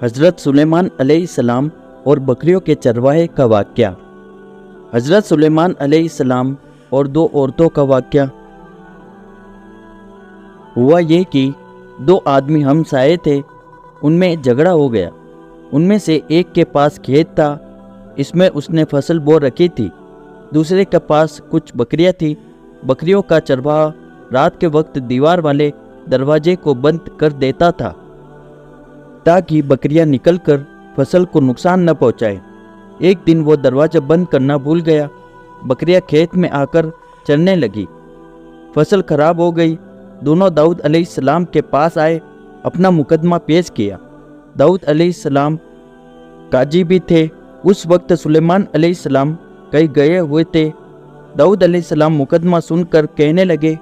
हज़रत सुलेमान अलैहिस्सलाम और बकरियों के चरवाहे का वाक़या। हज़रत सुलेमान अलैहिस्सलाम और दो औरतों का वाक़या। हुआ ये कि दो आदमी हमसाये थे, उनमें झगड़ा हो गया। उनमें से एक के पास खेत था, इसमें उसने फसल बो रखी थी। दूसरे के पास कुछ बकरियां थी। बकरियों का चरवाहा रात के वक्त दीवार वाले दरवाजे को बंद कर देता था ताकि बकरियां निकलकर फसल को नुकसान न पहुंचाए। एक दिन वो दरवाज़ा बंद करना भूल गया। बकरियां खेत में आकर चरने लगी। फसल खराब हो गई। दोनों दाऊद अलैहिस्सलाम के पास आए, अपना मुकदमा पेश किया। दाऊद अलैहिस्सलाम काजी भी थे। उस वक्त सुलेमान अलैहिस्सलाम कहीं गए हुए थे। दाऊद अलैहिस्सलाम मुकदमा सुनकर कहने लगे,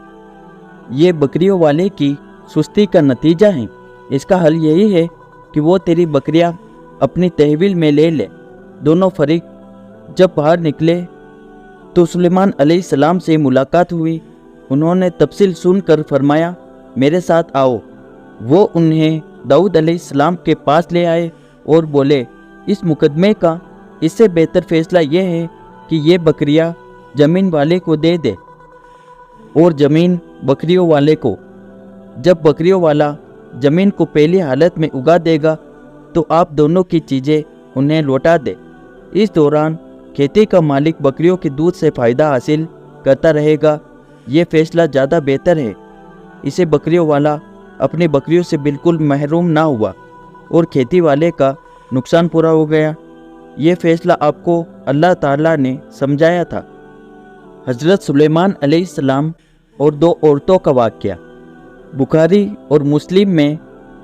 ये बकरियों वाले की सुस्ती का नतीजा है। इसका हल यही है कि वो तेरी बकरियां अपनी तहवील में ले ले। दोनों फरीक जब बाहर निकले तो सुलेमान अलैहिस्सलाम से मुलाकात हुई। उन्होंने तफसील सुनकर फरमाया, मेरे साथ आओ। वो उन्हें दाऊद अलैहिस्सलाम के पास ले आए और बोले, इस मुकदमे का इससे बेहतर फैसला यह है कि ये बकरियां ज़मीन वाले को दे दे और ज़मीन बकरियों वाले को। जब बकरियों वाला ज़मीन को पहली हालत में उगा देगा तो आप दोनों की चीज़ें उन्हें लौटा दे। इस दौरान खेती का मालिक बकरियों के दूध से फ़ायदा हासिल करता रहेगा। ये फैसला ज़्यादा बेहतर है। इसे बकरियों वाला अपनी बकरियों से बिल्कुल महरूम ना हुआ और खेती वाले का नुकसान पूरा हो गया। ये फैसला आपको अल्लाह ताला ने समझाया था। हज़रत सुलेमान अलैहिस्सलाम और दो औरतों का वाक़या। बुखारी और मुस्लिम में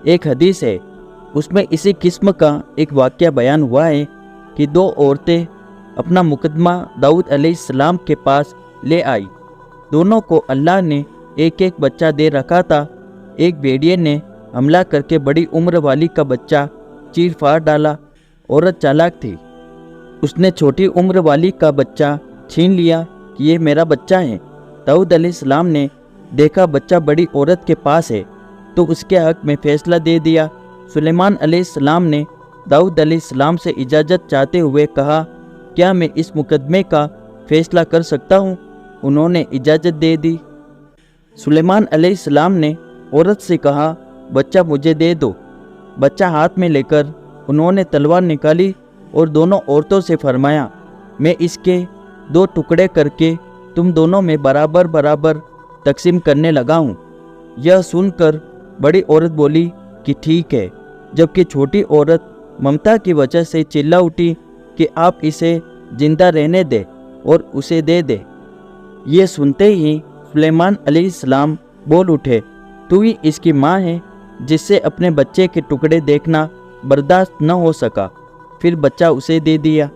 एक हदीस है, उसमें इसी किस्म का एक वाक़या बयान हुआ है कि दो औरतें अपना मुकदमा दाऊद अलैहिस्सलाम के पास ले आई। दोनों को अल्लाह ने एक एक बच्चा दे रखा था। एक भेड़िए ने हमला करके बड़ी उम्र वाली का बच्चा चीर फाड़ डाला। औरत चालाक थी, उसने छोटी उम्र वाली का बच्चा छीन लिया कि ये मेरा बच्चा है। दाऊद अलैहिस्सलाम ने देखा बच्चा बड़ी औरत के पास है तो उसके हक में फैसला दे दिया। सुलेमान अलैहिस्सलाम ने दाऊद अलैहिस्सलाम से इजाज़त चाहते हुए कहा, क्या मैं इस मुकदमे का फैसला कर सकता हूँ? उन्होंने इजाज़त दे दी। सुलेमान अलैहिस्सलाम ने औरत से कहा, बच्चा मुझे दे दो। बच्चा हाथ में लेकर उन्होंने तलवार निकाली और दोनों औरतों से फरमाया, मैं इसके दो टुकड़े करके तुम दोनों में बराबर बराबर तकसीम करने लगा हूँ। यह सुनकर बड़ी औरत बोली कि ठीक है, जबकि छोटी औरत ममता की वजह से चिल्ला उठी कि आप इसे जिंदा रहने दे और उसे दे दे। ये सुनते ही सुलेमान अलैहिस्सलाम बोल उठे, तू ही इसकी माँ है जिससे अपने बच्चे के टुकड़े देखना बर्दाश्त न हो सका। फिर बच्चा उसे दे दिया।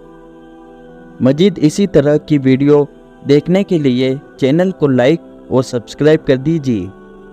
मजीद इसी तरह की वीडियो देखने के लिए चैनल को लाइक और सब्सक्राइब कर दीजिए।